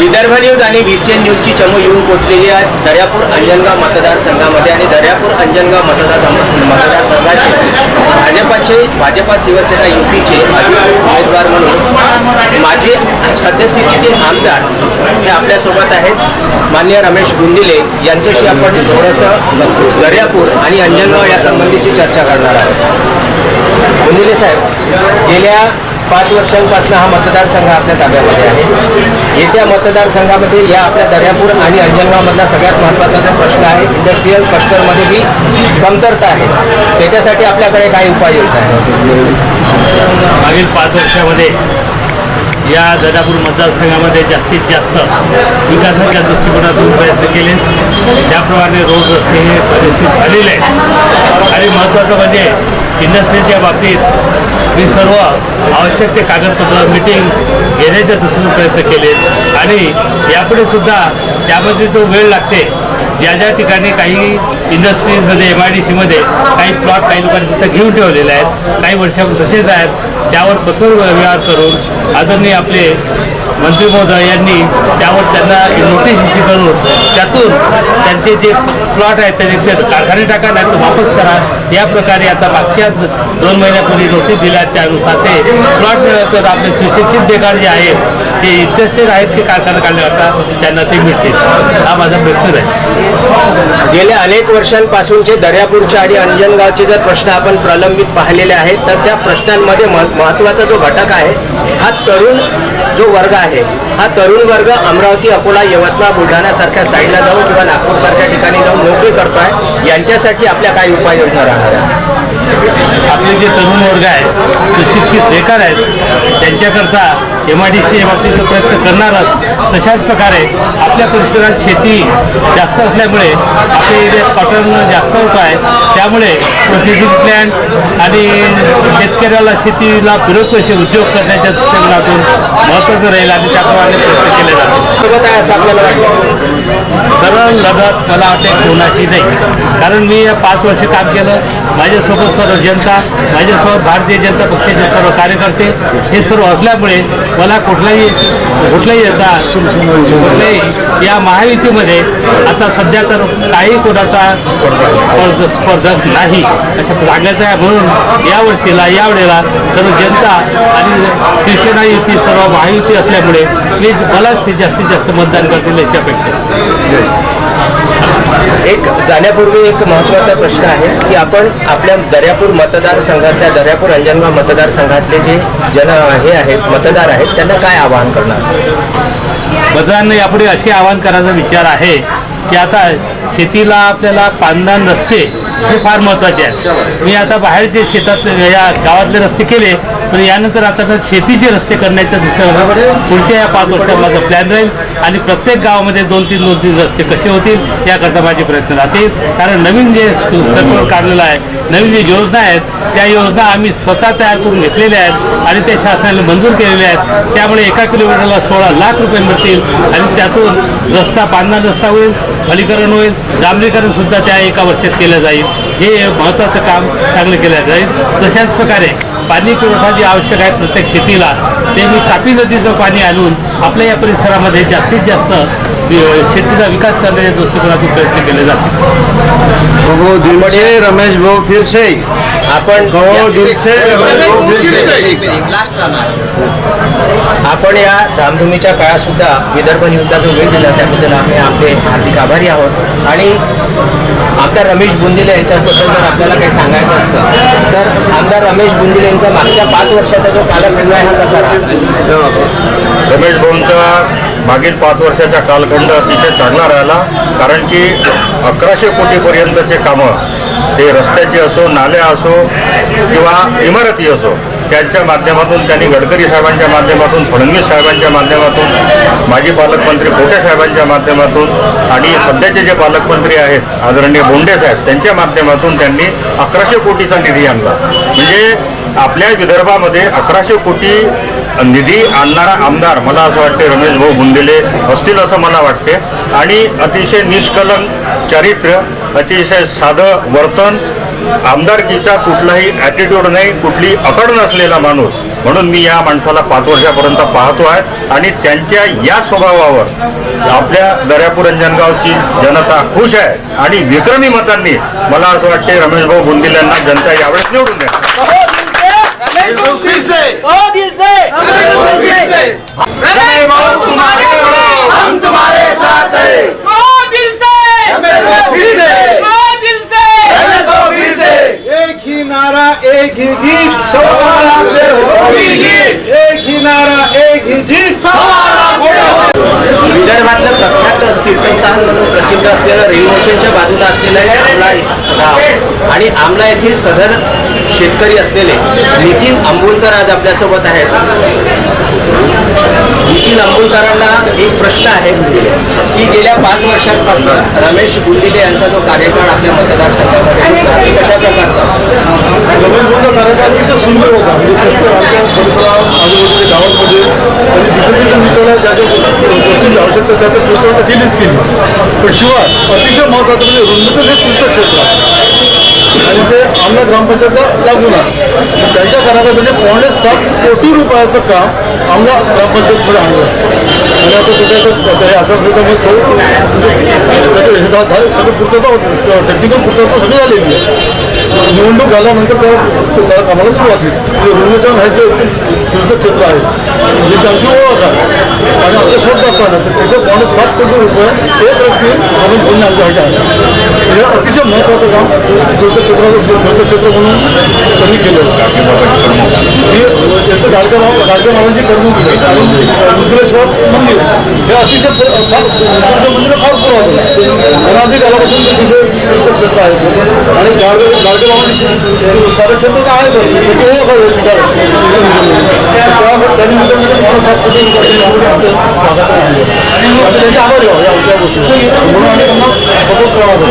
Vidarbha news आणि VCN न्यूजची चमू येऊन पोहोचलेली आहे दर्यापूर अंजनगाव मतदारसंघामध्ये आणि दर्यापूर अंजनगाव मतदारसंघाचे भाजपा शिवसेना युतीचे उमेदवार म्हणून माजी सद्यस्थितीतील आमदार हे आपल्यासोबत आहेत माननीय रमेश बुंदिले यांच्याशी आपण थोडंसं दर्यापूर आणि अंजनगाव या संबंधीची चर्चा करणार आहोत। बुंदिले साहेब, गेल्या 5 वर्षांपासून हा मतदारसंघ आपल्या ताब्यामध्ये आहे। येत्या मतदारसंघामध्ये या आपल्या दर्यापूर आणि अंजनगावमधला सगळ्यात महत्त्वाचा जो प्रश्न आहे इंडस्ट्रीयल क्लस्टरमध्ये जी कमतरता आहे, त्याच्यासाठी आपल्याकडे काय उपाययोजना आहे? मागील 5 वर्षामध्ये या दर्यापूर मतदारसंघामध्ये जास्तीत जास्त विकासाच्या दृष्टिकोनातून प्रयत्न केले। त्याप्रमाणे रोड रस्ते हे परिस्थिती झालेले आहेत आणि महत्त्वाचं म्हणजे इंडस्ट्रीच्या बाबतीत मी सर्व आवश्यक ते कागदपत्र मीटिंग घेण्याच्या दृष्टीने प्रयत्न केले आणि यापुढे सुद्धा त्यामध्ये जो वेळ लागते, ज्या ठिकाणी काही इंडस्ट्रीजमध्ये MIDCमध्ये काही प्लॉट काही लोकांनी तिथं घेऊन ठेवलेले आहेत, काही वर्षापासून तसेच आहेत, त्यावर कठोर व्यवहार करून आदरणीय आपले मंत्री महोदय यांनी त्यावर त्यांना नोटीस इश्यू करून त्यातून त्यांचे जे प्लॉट आहेत त्याचे कारखाने टाका नाही तर वापस करा, या प्रकारे आता मागच्या 2 महिन्यापूर्वी नोटीस दिल्या। त्यानुसार ते प्लॉट तर आपले सुशिक्षित बेकार जे आहेत ते इंटरेस्टेड आहेत ते कारखाना काढण्याकरता त्यांना ते मिळतील, हा माझा प्रयत्न आहे। गेल्या अनेक वर्षांपासूनचे दर्यापूरचे आणि अंजनगावचे जर प्रश्न आपण प्रलंबित पाहिलेले आहेत तर त्या प्रश्नांमध्ये महत्त्वाचा जो घटक आहे हा तरुण जो वर्ग आहे, हा तरुण वर्ग अमरावती, अकोला, यवतमाळ, बुलढाणा सारख्या साईडला जाऊन किंवा नागपूर सारख्या ठिकाणी जाऊन नोकरी करतोय, यांच्यासाठी आपल्या काही उपाययोजना राहणार आहे? आपले जे तरुण वर्ग आहे, सुशिक्षित बेकार आहेत, त्यांच्याकरता MIDC बाबतीचा प्रयत्न करणारच। तशाच प्रकारे आपल्या परिसरात शेती जास्त असल्यामुळे आपल्या एरियात कॉटन जास्त होत आहे, त्यामुळे प्रोसेसिंग प्लॅन्ट आणि शेतकऱ्याला शेतीला पूरक असे उद्योग करण्याच्या दृष्टिकोनातून महत्त्वाचं राहील आणि त्याप्रमाणे प्रयत्न केले जातात। सोबत आहे असं आपल्याला वाटतं? सरळ लढत मला वाटते कोणाची नाही, कारण मी 5 वर्ष काम केलं। माझ्यासोबत सर्व जनता, माझ्यासोबत भारतीय जनता पक्षाचे सर्व कार्यकर्ते हे सर्व असल्यामुळे मला कुठलाही या महायुतीमध्ये आता सध्या तर काही कोणाचा स्पर्धक नाही असं सांगायचं आहे। म्हणून यावेळेला सर्व जनता आणि शिवसेना युती सर्व महायुती असल्यामुळे मी मला जास्तीत जास्त मतदान करतील अशी अपेक्षा। एक जाण्यापूर्वी एक महत्त्वाचा प्रश्न आहे की आपण आपल्या दर्यापूर मतदारसंघातल्या दर्यापूर अंजनगाव मतदारसंघातले जे हे आहेत मतदार आहेत त्यांना काय आवाहन करणार? मतदारांना यापुढे असे आवाहन करायचा विचार आहे की आता शेतीला आपल्याला पांदन रस्ते हे फार महत्त्वाचे आहेत। मी आता बाहेरचे शेतातले या गावातले रस्ते केले, पण यानंतर आता शेतीचे रस्ते करण्याच्या दृष्टीने पुढच्या या 5 वर्षात माझा प्लॅन राहील आणि प्रत्येक गावामध्ये 2-3 रस्ते कसे होतील याकरता माझे प्रयत्न राहतील। कारण नवीन जे सरकार काढलेलं आहे, नवीन जे योजना आहेत त्या योजना आम्ही स्वतः तयार करून घेतलेल्या आहेत आणि ते शासनाने मंजूर केलेले आहेत। त्यामुळे 1 किलोमीटरला 16 लाख रुपये मिळतील आणि त्यातून रस्ता पांदन रस्ता होईल, फलीकरण होईल, डांबरीकरण सुद्धा त्या 1 वर्षात केलं जाईल। हे महत्त्वाचं काम चांगलं केलं जाईल। तशाच प्रकारे पाणी पुरवठा जे आवश्यक आहे प्रत्येक शेतीला ते मी तापी नदीचं पाणी आणून आपल्या या परिसरामध्ये जास्तीत जास्त शेतीचा विकास करण्याच्या दृष्टिकोनातून प्रयत्न केले जातील। रमेश भाऊ फिर से आपण या धामधुमीच्या काळात सुद्धा विदर्भ न्यूजला जो वेळ दिला त्याबद्दल आम्ही आपले हार्दिक आभारी आहोत। आणि आमदार रमेश बुंदिले यांच्याबद्दल जर आपल्याला काही सांगायचं असतं तर आमदार रमेश बुंदिले यांचा मागच्या 5 वर्षाचा जो कालखंड आहे हा कसा राहिला? रमेश भाऊंचा मागील 5 वर्षाचा कालखंड अतिशय चांगला राहिला, कारण की 1100 कोटीपर्यंतचे कामं ते रस्त्याचे असो, नाल्या असो किंवा इमारती असो त्यांच्या माध्यमातून त्यांनी गडकरी साहेबांच्या माध्यमातून, फडणवीस साहेबांच्या माध्यमातून, माजी पालकमंत्री पोटे साहेबांच्या माध्यमातून आणि सध्याचे जे पालकमंत्री आहेत आदरणीय बोंडे साहेब त्यांच्या माध्यमातून त्यांनी 1100 कोटीचा निधी आणला। म्हणजे आपल्या विदर्भामध्ये 1100 कोटी निधी आणणारा आमदार मला असं वाटते रमेश भाऊ बुंदिले असतील असं मला वाटते। आणि अतिशय निष्कलंक चारित्र्य, अतिशय साधं वर्तन, आमदारकीचा कुठलाही ॲटिट्यूड नाही, कुठली अकड नसलेला माणूस म्हणून मी या माणसाला 5 वर्षापर्यंत पाहतो आहे आणि त्यांच्या या स्वभावावर आपल्या दर्यापूर अंजनगावची जनता खुश आहे आणि विक्रमी मतांनी मला असं वाटते रमेशभाऊ बुंदिल यांना जनता यावेळेस निवडून द्या. एक ही नारा एक ही गीत, एक ही नारा एक ही जीत. विदर्भातलं प्रख्यात तीर्थस्थान म्हणून प्रसिद्ध असलेलं रेल्वेच्या बाजूला असलेलं हे आमला गाव आणि आमला येथील सदर शेतकरी असलेले नितीन अंबुलकर आज आपल्यासोबत आहेत. नितीन अंबुलकरांना एक प्रश्न आहे की गेल्या 5 वर्षांपासून रमेश बुंदिले यांचा जो कार्यकाळ आपल्या मतदारसंघामध्ये होता, तो कशा प्रकारचा होता? रमेश भाऊचा कार्यकाळ अतिशय सुंदर होता. म्हणजे आमच्या परिसरात आजूबाजूच्या गावांमध्ये त्यांनी जिथे मिळवल्या ज्या ज्या गोष्टींची आवश्यकता त्या त्या पूर्तता केलीच केली. पण शिवाय अतिशय महत्त्वाचं म्हणजे रुंदीचं हे तीर्थक्षेत्र आहे आणि ते आमला ग्रामपंचायतला लागून आहे. त्यांच्या काराला म्हणजे 7.5 कोटी रुपयाचं काम आमला ग्रामपंचायतमध्ये आणलं आणि आता त्याच्या आचारसंहितामध्ये सगळं पूर्तता टेक्निकल पूर्तता सगळी झालेली आहे. निवडणूक झाल्यानंतर त्या कामाला सुरुवात होईल. रुग्णचान हे जे तीर्थक्षेत्र आहे ज्याची आमची ओळख आहे आणि आमचा शब्द असा ना तर त्याचे 7 कोटी रुपये एक रकमी आपण बोलणे आमच्यासाठी आहे. हे अतिशय महत्त्वाचं काम तीर्थक्षेत्र म्हणून त्यांनी केलं. याचं गाडगे महाराजांची कर्मभूमी आहे आणि रुद्रेश्वर मंदिर हे अतिशय मंदिर फार पुरातन आहे. अनादी कालापासून ते तिथे तीर्थक्षेत्र आहे आणि गाडगे बाबांची कार्यक्षेत्र तर आहे त्याची ओळख आहे त्यांनी 7 कोटी रुपये त्यांचे आभारी आहोत या गोष्टी म्हणून आम्ही त्यांना सपोर्ट करणार आहोत.